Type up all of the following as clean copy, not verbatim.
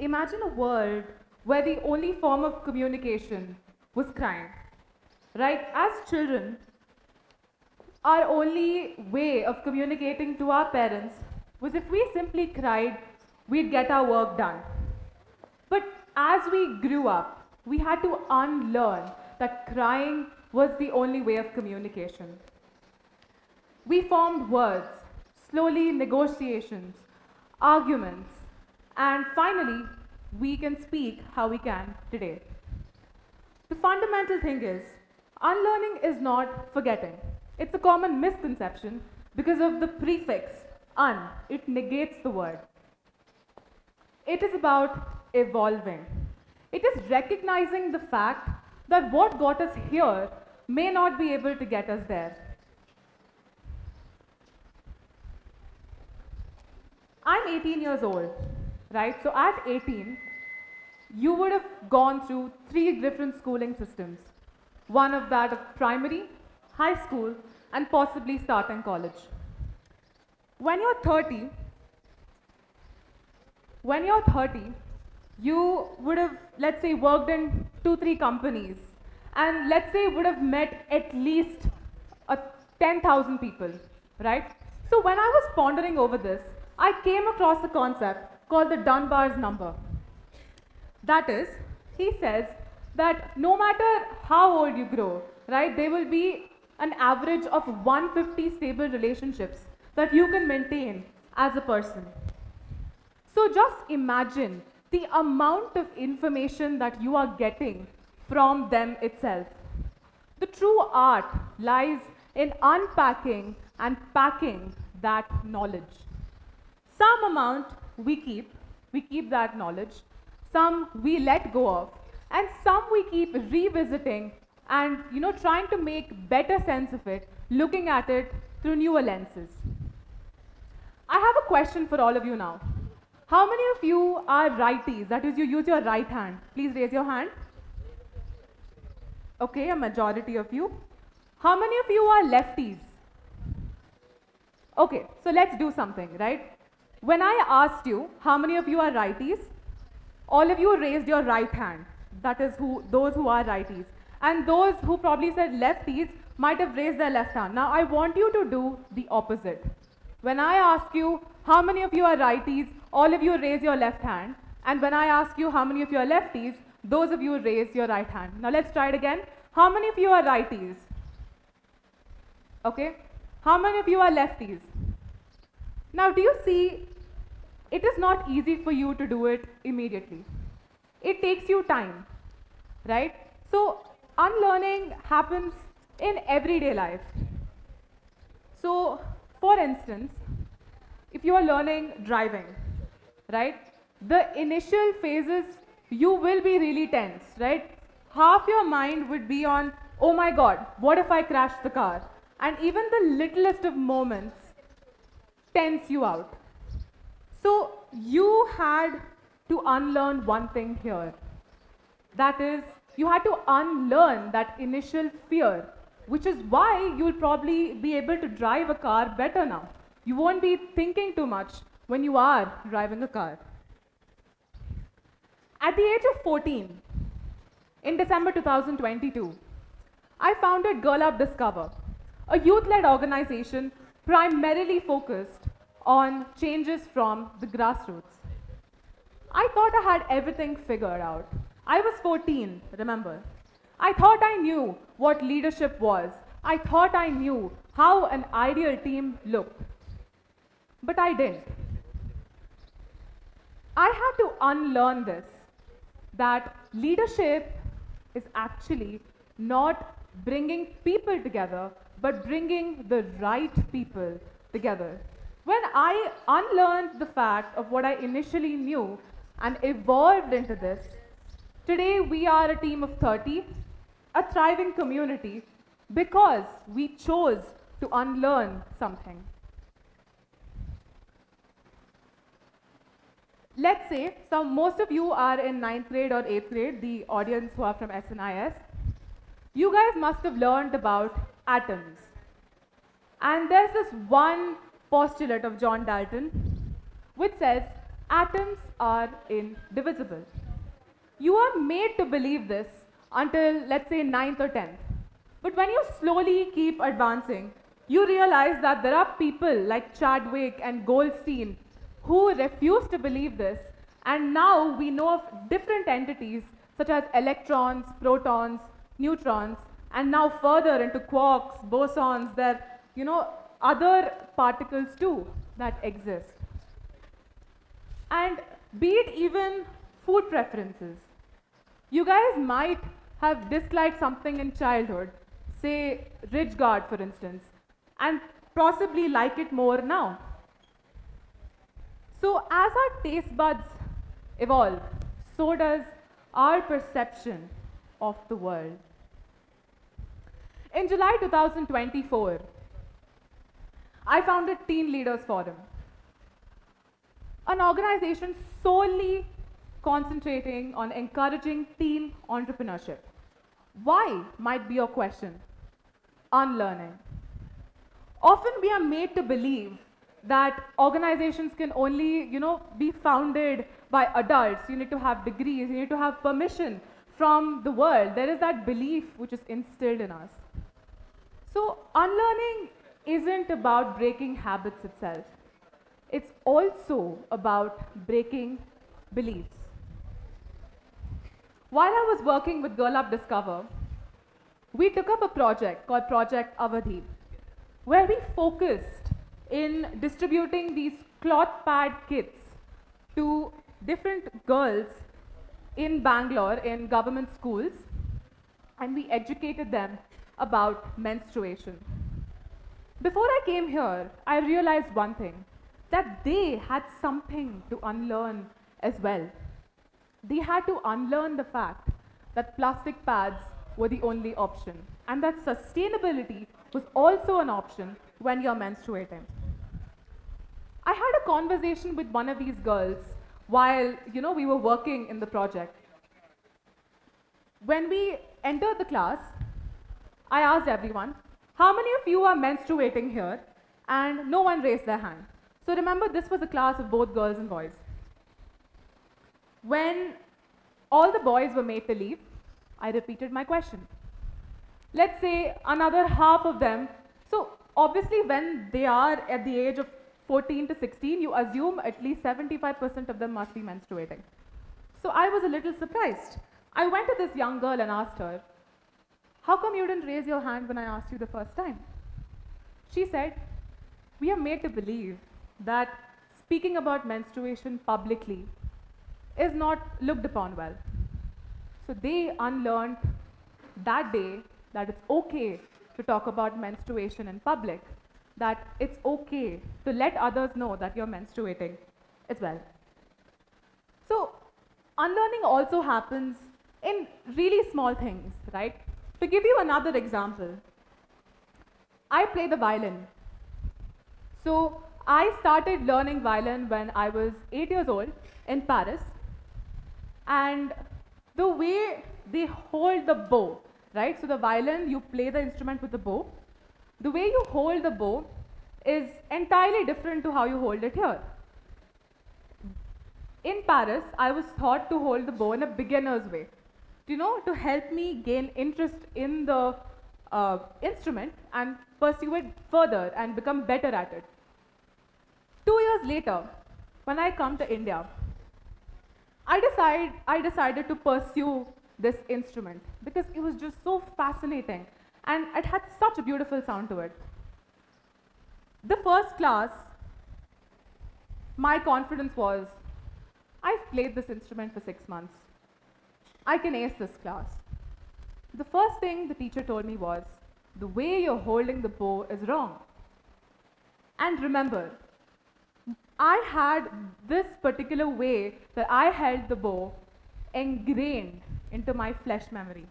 Imagine a world where the only form of communication was crying, right? As children, our only way of communicating to our parents was if we simply cried, we'd get our work done. But as we grew up, we had to unlearn that crying was the only way of communication. We formed words, slowly negotiations, arguments, and finally, we can speak how we can today. The fundamental thing is, unlearning is not forgetting. It's a common misconception because of the prefix un, it negates the word. It is about evolving. It is recognizing the fact that what got us here may not be able to get us there. I'm 18 years old, right? So at 18, you would have gone through 3 different schooling systems. One of that of primary, high school, and possibly starting college. When you're 30, you would have, let's say, worked in 2-3 companies, and let's say would have met at least 10,000 people, right? So when I was pondering over this, I came across a concept called the Dunbar's number. That is, he says that no matter how old you grow, right, there will be an average of 150 stable relationships that you can maintain as a person. So just imagine the amount of information that you are getting from them itself. The true art lies in unpacking and packing that knowledge. Some amount we keep that knowledge, some we let go of, and some we keep revisiting and trying to make better sense of it, looking at it through newer lenses. I have a question for all of you now. How many of you are righties? That is, you use your right hand. Please raise your hand. Okay, a majority of you. How many of you are lefties? Okay, so let's do something, right? When I asked you how many of you are righties, all of you raised your right hand. That is those who are righties. And those who probably said lefties might have raised their left hand. Now I want you to do the opposite. When I ask you how many of you are righties, all of you raise your left hand. And when I ask you how many of you are lefties, those of you raise your right hand. Now let's try it again. How many of you are righties? Okay. How many of you are lefties? Now do you see, it is not easy for you to do it immediately. It takes you time, right? So unlearning happens in everyday life. So for instance, if you are learning driving, right? The initial phases, you will be really tense, right? Half your mind would be on, oh my God, what if I crash the car? And even the littlest of moments tense you out. So you had to unlearn one thing here. That is, you had to unlearn that initial fear, which is why you'll probably be able to drive a car better now. You won't be thinking too much when you are driving a car. At the age of 14, in December 2022, I founded Girl Up Discover, a youth-led organization primarily focused on changes from the grassroots. I thought I had everything figured out. I was 14, remember. I thought I knew what leadership was. I thought I knew how an ideal team looked. But I didn't. I had to unlearn this, that leadership is actually not bringing people together, but bringing the right people together. When I unlearned the fact of what I initially knew and evolved into this, today we are a team of 30, a thriving community, because we chose to unlearn something. Let's say, most of you are in 9th grade or 8th grade, the audience who are from SNIS. You guys must have learned about atoms. And there's this one postulate of John Dalton, which says atoms are indivisible. You are made to believe this until, let's say, ninth or 10th. But when you slowly keep advancing, you realize that there are people like Chadwick and Goldstein who refuse to believe this, and now we know of different entities such as electrons, protons, neutrons, and now further into quarks, bosons, there, other particles too that exist. And be it even food preferences. You guys might have disliked something in childhood, say Ridgeguard for instance, and possibly like it more now. So as our taste buds evolve, so does our perception of the world. In July 2024, I founded Teen Leaders Forum, an organization solely concentrating on encouraging teen entrepreneurship. Why might be your question? Unlearning. Often we are made to believe that organizations can only, be founded by adults. You need to have degrees, you need to have permission from the world. There is that belief which is instilled in us. So unlearning isn't about breaking habits itself. It's also about breaking beliefs. While I was working with Girl Up Discover, we took up a project called Project Avadhi, where we focused in distributing these cloth pad kits to different girls in Bangalore in government schools, and we educated them about menstruation. Before I came here, I realized one thing, that they had something to unlearn as well. They had to unlearn the fact that plastic pads were the only option, and that sustainability was also an option when you're menstruating. I had a conversation with one of these girls while we were working in the project. When we entered the class, I asked everyone, how many of you are menstruating here? And no one raised their hand. So remember, this was a class of both girls and boys. When all the boys were made to leave, I repeated my question. Let's say another half of them. So obviously when they are at the age of 14 to 16, you assume at least 75% of them must be menstruating. So I was a little surprised. I went to this young girl and asked her, how come you didn't raise your hand when I asked you the first time? She said, we are made to believe that speaking about menstruation publicly is not looked upon well. So they unlearned that day that it's okay to talk about menstruation in public, that it's okay to let others know that you're menstruating as well. So unlearning also happens in really small things, right? To give you another example, I play the violin. So I started learning violin when I was 8 years old in Paris. And the way they hold the bow, right? So the violin, you play the instrument with the bow. The way you hold the bow is entirely different to how you hold it here. In Paris, I was taught to hold the bow in a beginner's way, to help me gain interest in the instrument and pursue it further and become better at it. 2 years later, when I come to India, I decided to pursue this instrument because it was just so fascinating and it had such a beautiful sound to it. The first class, my confidence was, I've played this instrument for 6 months. I can ace this class. The first thing the teacher told me was, the way you're holding the bow is wrong. And remember, I had this particular way that I held the bow ingrained into my flesh memory.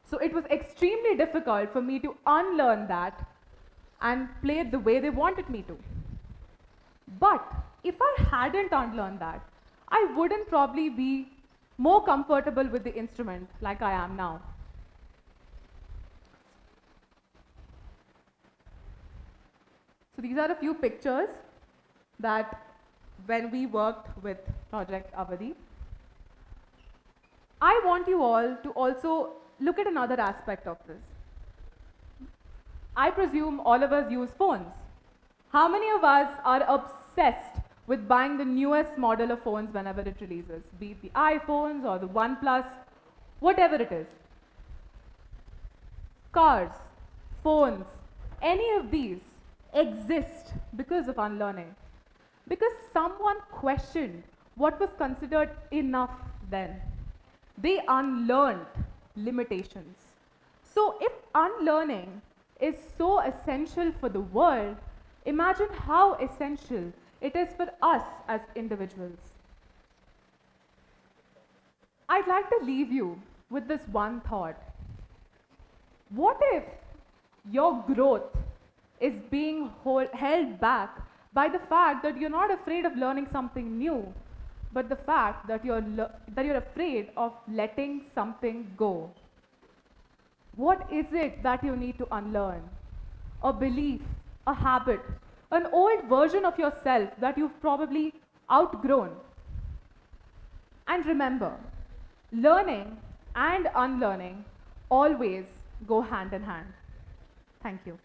So it was extremely difficult for me to unlearn that and play it the way they wanted me to. But if I hadn't unlearned that, I wouldn't probably be more comfortable with the instrument like I am now. So these are a few pictures that when we worked with Project Avadi. I want you all to also look at another aspect of this. I presume all of us use phones. How many of us are obsessed with buying the newest model of phones whenever it releases, be it the iPhones or the OnePlus, whatever it is? Cars, phones, any of these exist because of unlearning. Because someone questioned what was considered enough then. They unlearned limitations. So if unlearning is so essential for the world, imagine how essential it is for us as individuals. I'd like to leave you with this one thought. What if your growth is being held back by the fact that you're not afraid of learning something new, but the fact that you're afraid of letting something go? What is it that you need to unlearn? A belief, a habit, an old version of yourself that you've probably outgrown. And remember, learning and unlearning always go hand in hand. Thank you.